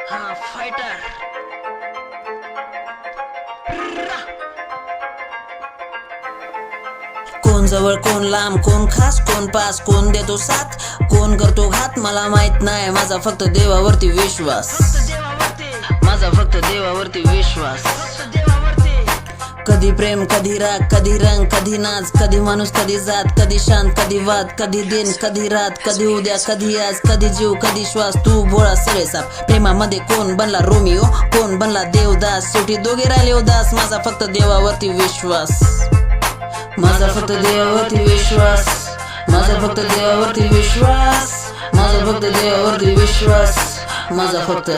हा फायटर. कोण जवळ कोण लांब, कोण खास कोण पास, कोण देतो साथ कोण करतो घात मला माहित नाही. माझा फक्त देवावरती विश्वास, माझा फक्त देवावरती विश्वास. कधी प्रेम कधी राग, कधी रंग कधी नाच, कधी माणूस कधी जात, कधी शांत कधी वाद, कधी दिन कधी रात, कधी उद्या कधी आज, कधी जीव कधी श्वास. तू भोळा सगळे साप. प्रेमामध्ये कोण बनला रोमिओ, कोण बनला देवदास, शेवटी दोघे राहिले उदास. माझा फक्त देवावरती विश्वास, माझा फक्त देवावरती विश्वास, माझा फक्त देवावरती विश्वास, माझा फक्त देवावरती विश्वास, माझा फक्त.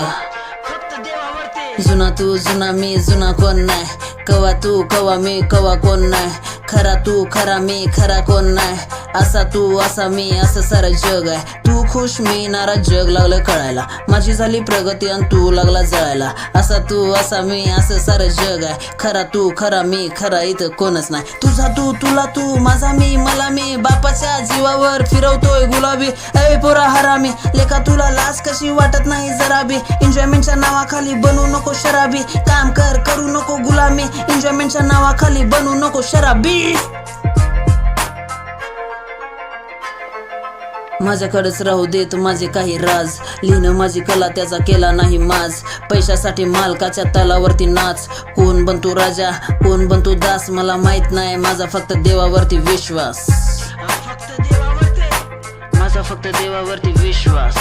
जुना तू जुना मी जुना कोण नाही, कवा तू कवा मी कवा कोण नाही, खरा तू खरा मी खरा कोण नाही, असा तू असा मी असं सारं जग आहे. तू खुश मी नाराज जग लागलं कळायला, माझी झाली प्रगती आणि तू लागला जळायला. असा तू असा मी असं सारं जग आहे, खरा तू खरा मी खरा इथं कोणच नाही. तुझा तू तुला तू माझा मी मला मी, बापाच्या जीवावर फिरवतोय गुलाबी. अय पोरा हरामी लेका तुला लाज कशी वाटत नाही जरा बी, एन्जॉयमेंटच्या नावाखाली बनू नको शराबी, काम कर करू नको गुलामी, एन्जॉयमेंटच्या नावाखाली बनू नको शराबी. माझ्याकडेच राहू देत माझे काही राज, लिहिणं माझी कला त्याचा केला नाही माज. पैशासाठी मालकाच्या तलावरती नाच, कोण बनतो राजा कोण बनतो दास मला माहित नाही. माझा फक्त देवावरती विश्वास, माझा फक्त देवावरती विश्वास.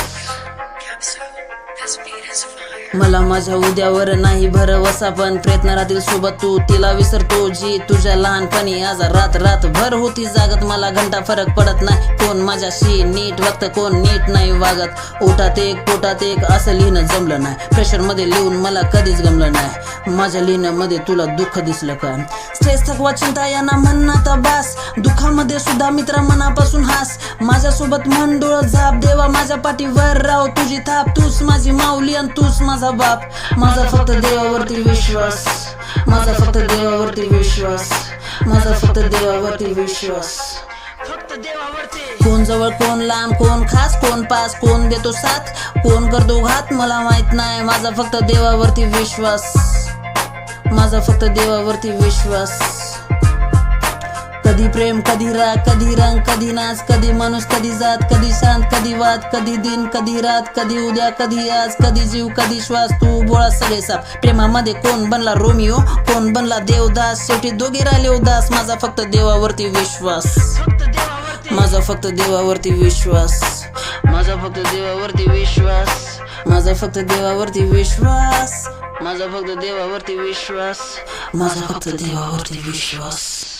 मला माझ्या उद्यावर नाही भरवसा, पण प्रयत्न राहतील सोबत तू तिला विसरतो जी तुझ्या लहानपणी. आज रात रातभर होती जागत मला घंटा फरक पडत नाही. कोण माझ्याशी नीट वागत कोण नीट नाही वागत, ओठात एक पोटात एक असं लिहिणं जमलं नाही. प्रेशर मध्ये लिहून मला कधीच गमलं नाही. माझ्या लिहिण्यामध्ये तुला दुःख दिसलं का, स्ट्रेस थकवा चिंता यांना म्हणता बास, दुःखामध्ये सुद्धा मित्रा मनापासून हास. माझ्यासोबत मन डोळ झाप, देवा माझ्या पाठीवर राव तुझी थाप, तूच माझी माऊली आणि तूच माझा बाप. माझा फक्त देवावरती विश्वास, माझा फक्त देवावरती विश्वास, माझा फक्त देवावरती विश्वास. कोण जवळ कोण लांब, कोण खास कोण पास, कोण देतो साथ कोण करतो घात मला माहित नाही. माझा फक्त देवावरती विश्वास, माझा फक्त देवावरती विश्वास. कधी प्रेम कधी राग, कधी रंग कधी नाच, कधी माणूस कधी जात, कधी शांत कधी वाद, कधी दिन कधी रात, कधी उद्या कधी आज, कधी जीव कधी श्वास. तू बोळा सगळे साप. प्रेमामध्ये कोण बनला रोमिओ, कोण बनला देवदास, शेवटी दोघे राहिले उदास. माझा फक्त देवावरती विश्वास, माझा फक्त देवावरती विश्वास, माझा फक्त देवावरती विश्वास, माझा फक्त देवावरती विश्वास, माझा फक्त देवावरती विश्वास, माझा फक्त देवावरती विश्वास.